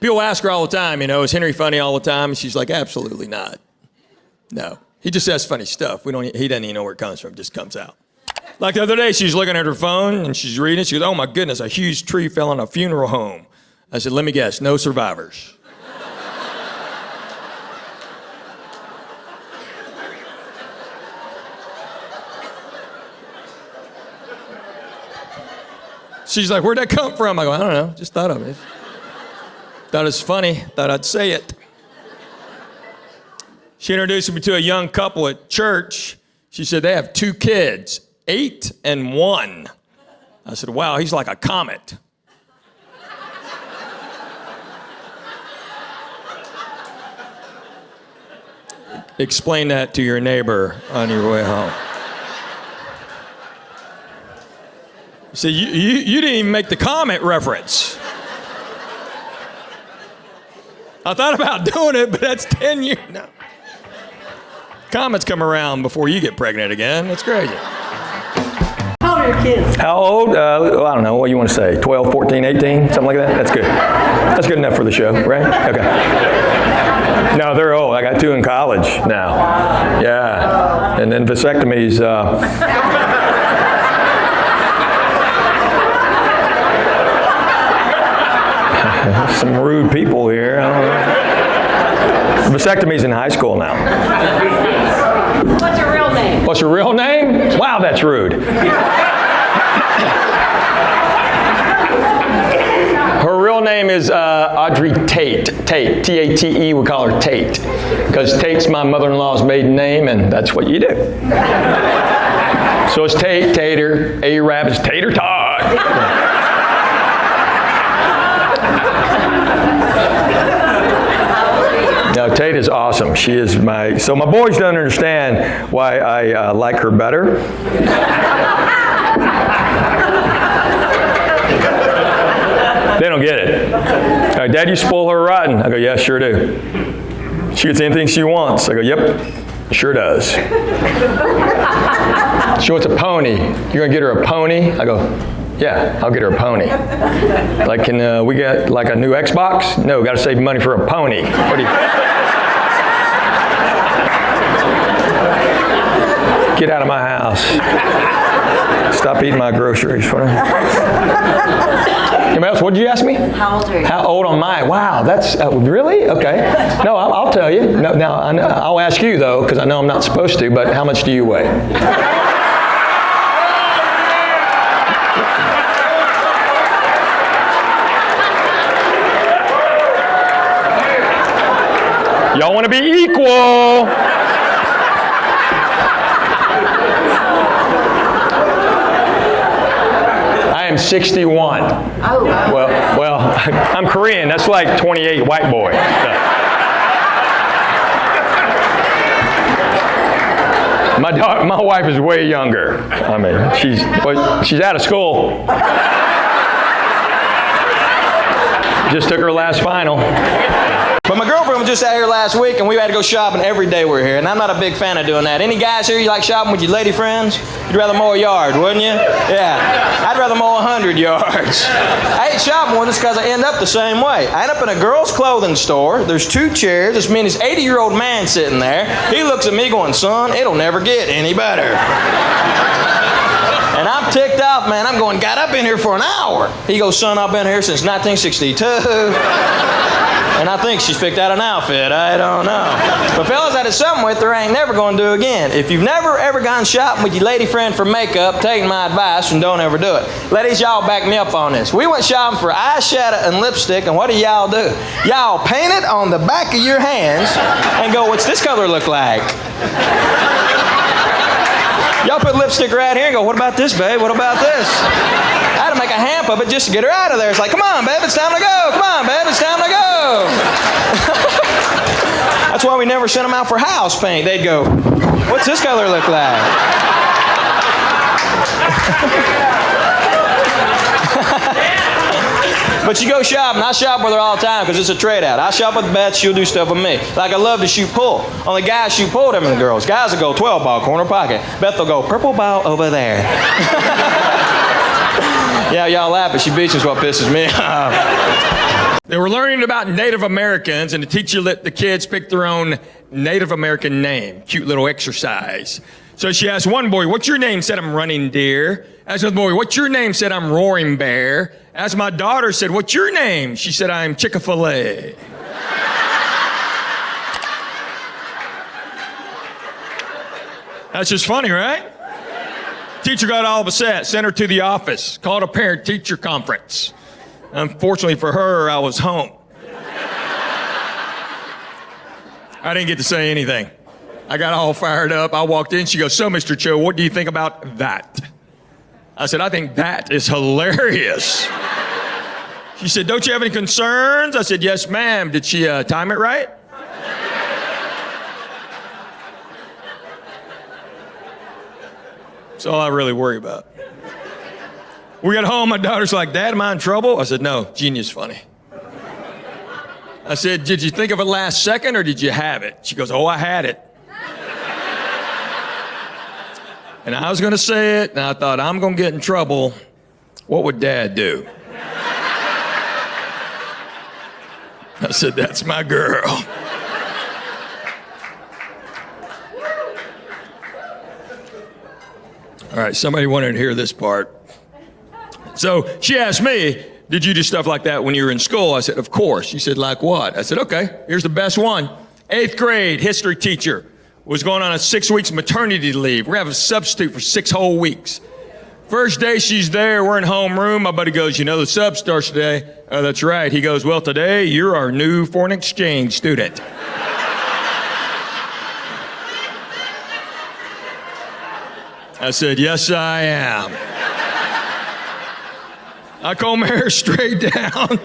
People ask her all the time, is Henry funny all the time? And she's like, absolutely not. No. He just says funny stuff. He doesn't even know where it comes from. It just comes out. Like the other day, she's looking at her phone and she's reading. She goes, oh my goodness, a huge tree fell on a funeral home. I said, let me guess, no survivors. She's like, where'd that come from? I go, I don't know, just thought of it. Thought it was funny, thought I'd say it. She introduced me to a young couple at church. She said they have 2 kids, 8 and 1. I said, wow, he's like a comet. Explain that to your neighbor on your way home. See, you didn't even make the comet reference. I thought about doing it, but that's 10 years. No. Comets come around before you get pregnant again. It's crazy. How old are your kids? How old? I don't know. What do you want to say? 12, 14, 18? Something like that? That's good. That's good enough for the show, right? Okay. No, they're old. I got 2 in college now. Yeah. And then vasectomies. Some rude people here. I don't know. Vasectomy's in high school now. What's your real name? What's your real name? Wow, that's rude. Her real name is Audrey Tate. Tate, T-A-T-E, we call her Tate. Because Tate's my mother-in-law's maiden name, and that's what you do. So it's Tate, Tater, A-Rab is Tater Tot. No, Tate is awesome. She is so my boys don't understand why I like her better. They don't get it. Dad, you spoil her rotten. I go, yeah, sure do. She gets anything she wants. I go, yep, sure does. She wants a pony. You're gonna get her a pony? I go, yeah, I'll get her a pony. Like, can we get like a new Xbox? No, got to save money for a pony. What do you? Get out of my house. Stop eating my groceries. Anybody else? What did you ask me? How old are you? How old am I? Wow, that's really? Okay. No, I'll tell you. No, now, I'll ask you, though, because I know I'm not supposed to, but how much do you weigh? Y'all want to be equal. I am 61. Oh, wow. Well, I'm Korean. That's like 28 white boy. My wife is way younger. I mean, she's out of school. Just took her last final. But my girlfriend was just out here last week, and we had to go shopping every day we're here, and I'm not a big fan of doing that. Any guys here, you like shopping with your lady friends? You'd rather mow a yard, wouldn't you? Yeah. I'd rather mow 100 yards. I hate shopping with us because I end up the same way. I end up in a girl's clothing store. There's 2 chairs. This means 80-year-old man sitting there. He looks at me going, son, it'll never get any better. And I'm ticked off, man. I'm going, got up in here for an hour. He goes, son, I've been here since 1962. And I think she's picked out an outfit. I don't know. But fellas that is something with her ain't never going to do again. If you've never ever gone shopping with your lady friend for makeup, take my advice and don't ever do it. Ladies, y'all back me up on this. We went shopping for eyeshadow and lipstick, and what do y'all do? Y'all paint it on the back of your hands and go, what's this color look like? Y'all put lipstick right here and go, what about this, babe? What about this? I had to make a hamp of it just to get her out of there. It's like, come on, babe, it's time to go. Come on, babe, it's time to go. That's why we never sent them out for house paint. They'd go, what's this color look like? But you go shopping. I shop with her all the time because it's a trade out. I shop with Beth. She'll do stuff with me. Like I love to shoot pool. Only guys shoot pool them and the girls. Guys will go 12 ball corner pocket. Beth will go purple ball over there. Yeah, y'all laugh, but she beats is what pisses me off. They were learning about Native Americans, and the teacher let the kids pick their own Native American name. Cute little exercise. So she asked one boy, what's your name? Said, I'm Running Deer. Asked another boy, what's your name? Said, I'm Roaring Bear. Asked my daughter, said, what's your name? She said, I'm Chick-fil-A. That's just funny, right? Teacher got all upset, sent her to the office, called a parent-teacher conference. Unfortunately for her, I was home. I didn't get to say anything. I got all fired up. I walked in. She goes, so, Mr. Cho, what do you think about that? I said, I think that is hilarious. She said, don't you have any concerns? I said, yes, ma'am. Did she time it right? That's all I really worry about. We got home. My daughter's like, Dad, am I in trouble? I said, no, genius funny. I said, did you think of it last second or did you have it? She goes, oh, I had it. And I was going to say it, and I thought, I'm going to get in trouble. What would Dad do? I said, that's my girl. All right, somebody wanted to hear this part. So she asked me, did you do stuff like that when you were in school? I said, of course. She said, like what? I said, okay, here's the best one. 8th grade history teacher was going on a 6 weeks maternity leave. We're gonna have a substitute for 6 whole weeks. First day she's there, we're in homeroom. My buddy goes, you know, the sub starts today. Oh, that's right. He goes, well, today you're our new foreign exchange student. I said, yes, I am. I comb my hair straight down.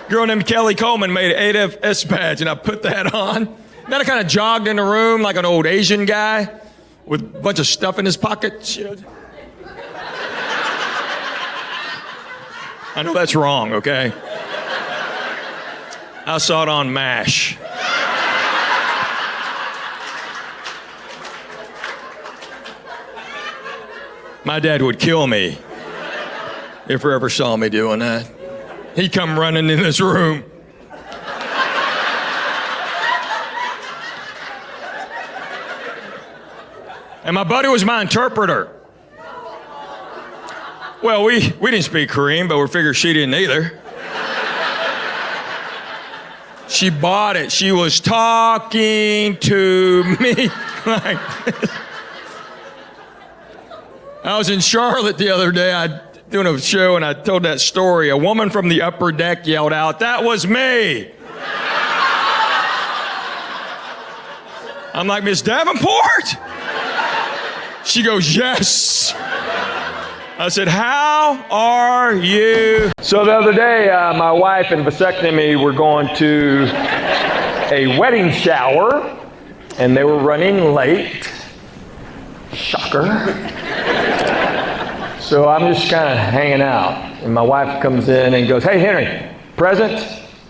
Girl named Kelly Coleman made an 8FS badge, and I put that on. Then I kind of jogged in the room like an old Asian guy with a bunch of stuff in his pockets. I know that's wrong, okay? I saw it on MASH. My dad would kill me if he ever saw me doing that. He'd come running in this room. And my buddy was my interpreter. Well, we didn't speak Korean, but we figured she didn't either. She bought it. She was talking to me like this. I was in Charlotte the other day, doing a show, and I told that story. A woman from the upper deck yelled out, that was me. I'm like, Miss Davenport? She goes, yes. I said, how are you? So the other day, my wife and vasectomy were going to a wedding shower, and they were running late. Shocker. So I'm just kind of hanging out, and my wife comes in and goes, hey, Henry, present,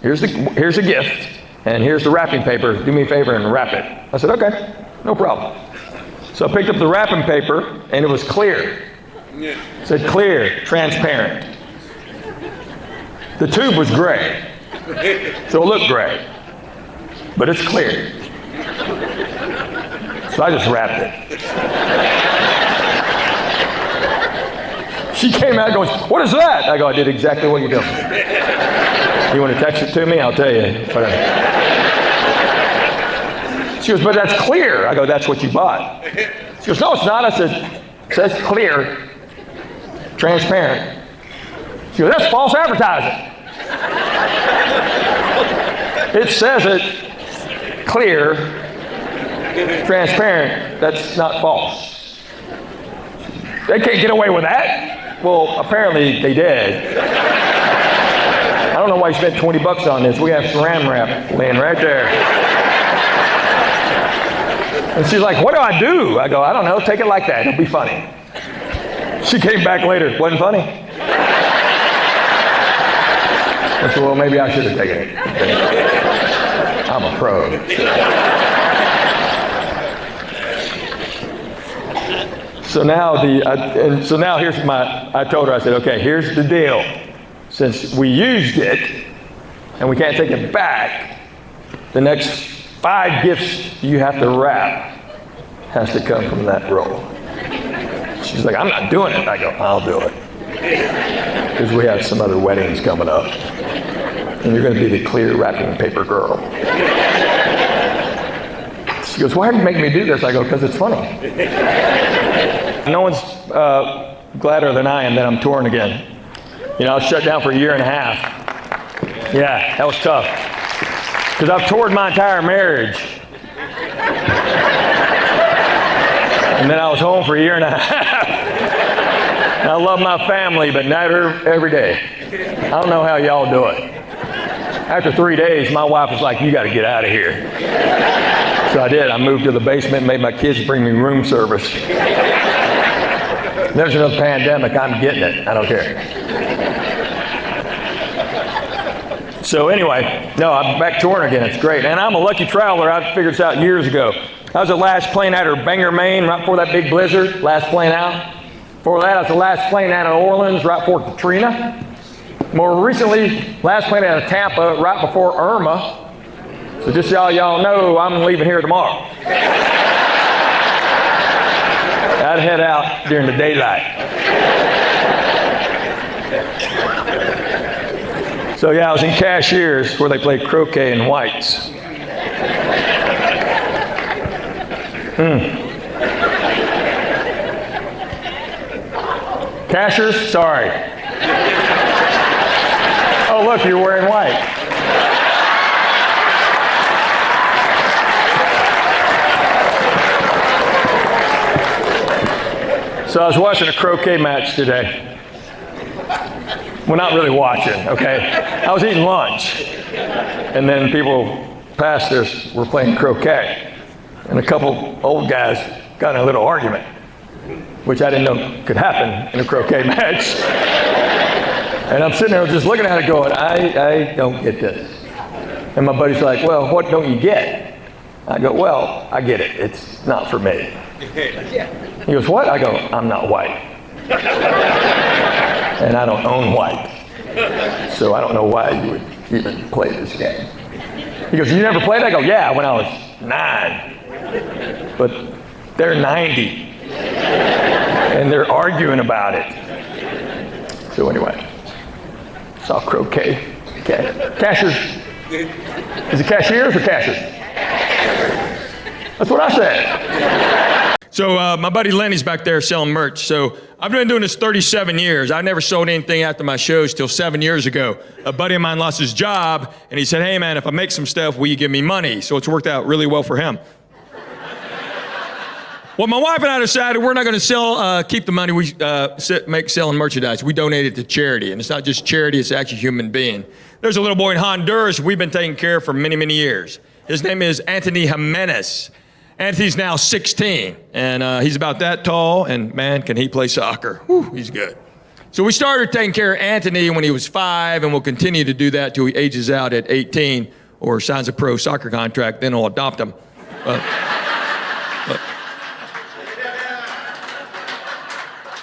here's a gift, and here's the wrapping paper. Do me a favor and wrap it. I said, okay, no problem. So I picked up the wrapping paper, and it was clear. It said clear, transparent. The tube was gray, so it looked gray, but it's clear. So I just wrapped it. She came out and goes, what is that? I go, I did exactly what you do. You want to text it to me? I'll tell you. She goes, but that's clear. I go, that's what you bought. She goes, no, it's not. I said, it says clear, transparent. She goes, that's false advertising. It says it clear, transparent. That's not false. They can't get away with that. Well, apparently they did. I don't know why you spent $20 on this. We have saran wrap laying right there. And she's like, what do I do? I go, I don't know. Take it like that. It'll be funny. She came back later. Wasn't funny? I said, well, maybe I should have taken it. I'm a pro. So now here's I told her, I said, okay, here's the deal. Since we used it, and we can't take it back, the next 5 gifts you have to wrap has to come from that roll. She's like, I'm not doing it. I go, I'll do it. Because we have some other weddings coming up. And you're going to be the clear wrapping paper girl. She goes, why are you making me do this? I go, because it's funny. No one's gladder than I am that I'm touring again. You know, I was shut down for 1.5 years. Yeah, that was tough. Because I've toured my entire marriage. And then I was home for 1.5 years. I love my family, but never every day. I don't know how y'all do it. After 3 days, my wife was like, you got to get out of here. So I did. I moved to the basement and made my kids bring me room service. There's another pandemic. I'm getting it. I don't care. So anyway, no, I'm back touring again. It's great. And I'm a lucky traveler. I figured this out years ago. I was the last plane out of Bangor, Maine, right before that big blizzard. Last plane out. Before that, I was the last plane out of Orleans, right before Katrina. More recently, last plane out of Tampa, right before Irma. So just so y'all know, I'm leaving here tomorrow. I'd head out during the daylight. So yeah, I was in Cashiers where they play croquet and whites. Cashiers? Sorry. Oh, look, you're wearing white. So I was watching a croquet match today. Well, not really watching, okay? I was eating lunch. And then people past us were playing croquet. And a couple old guys got in a little argument, which I didn't know could happen in a croquet match. And I'm sitting there just looking at it going, I don't get this. And my buddy's like, well, what don't you get? I go, well, I get it. It's not for me. He goes, what? I go, I'm not white. And I don't own white. So I don't know why you would even play this game. He goes, you never played? I go, yeah, when I was 9. But they're 90. And they're arguing about it. So anyway, saw croquet. Okay. Cashiers. Is it Cashiers or Cashiers? That's what I said. So my buddy Lenny's back there selling merch. So I've been doing this 37 years. I never sold anything after my shows till 7 years ago. A buddy of mine lost his job, and he said, hey man, if I make some stuff, will you give me money? So it's worked out really well for him. Well, my wife and I decided we're not going to keep the money we make selling merchandise. We donate it to charity, and it's not just charity, it's actually human being. There's a little boy in Honduras we've been taking care of for many, many years. His name is Anthony Jimenez. Anthony's now 16, and he's about that tall, and man, can he play soccer. Whew, he's good. So we started taking care of Anthony when he was 5, and we'll continue to do that till he ages out at 18 or signs a pro soccer contract, then we'll adopt him.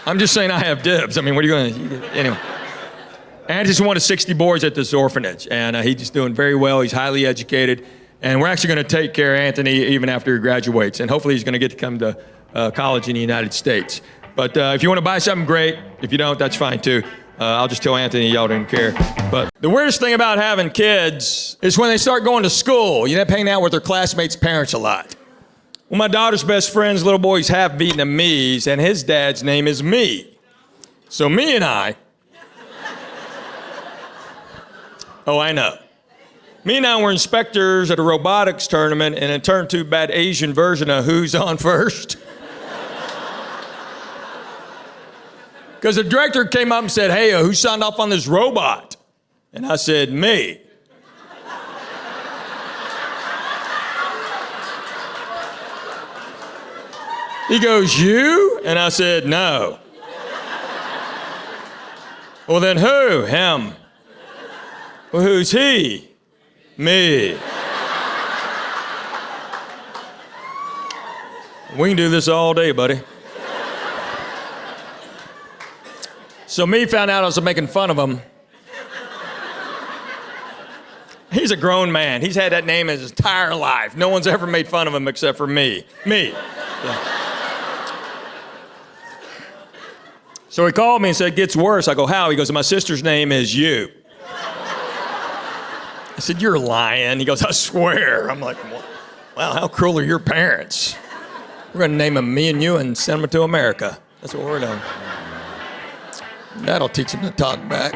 I'm just saying I have dibs. I mean, what are you going to... Anyway. Anthony's one of 60 boys at this orphanage, and he's just doing very well. He's highly educated. And we're actually going to take care of Anthony even after he graduates. And hopefully he's going to get to come to college in the United States. But if you want to buy something, great. If you don't, that's fine too. I'll just tell Anthony y'all didn't care. But the weirdest thing about having kids is when they start going to school, you end up hanging out with their classmates' parents a lot. Well, my daughter's best friend's little boy's half Vietnamese, and his dad's name is Me. So me and I... Oh, I know. Me and I were inspectors at a robotics tournament, and it turned to a bad Asian version of Who's On First. Because the director came up and said, hey, who signed off on this robot? And I said, me. He goes, you? And I said, no. Well, then who? Him. Well, who's he? Me. We can do this all day, buddy. So me found out I was making fun of him. He's a grown man. He's had that name his entire life. No one's ever made fun of him except for me. Me. Yeah. So he called me and said, it gets worse. I go, how? He goes, my sister's name is you. I said, you're lying. He goes, I swear. I'm like, wow, how cruel are your parents? We're going to name them me and you and send them to America. That's what we're doing. That'll teach him to talk back.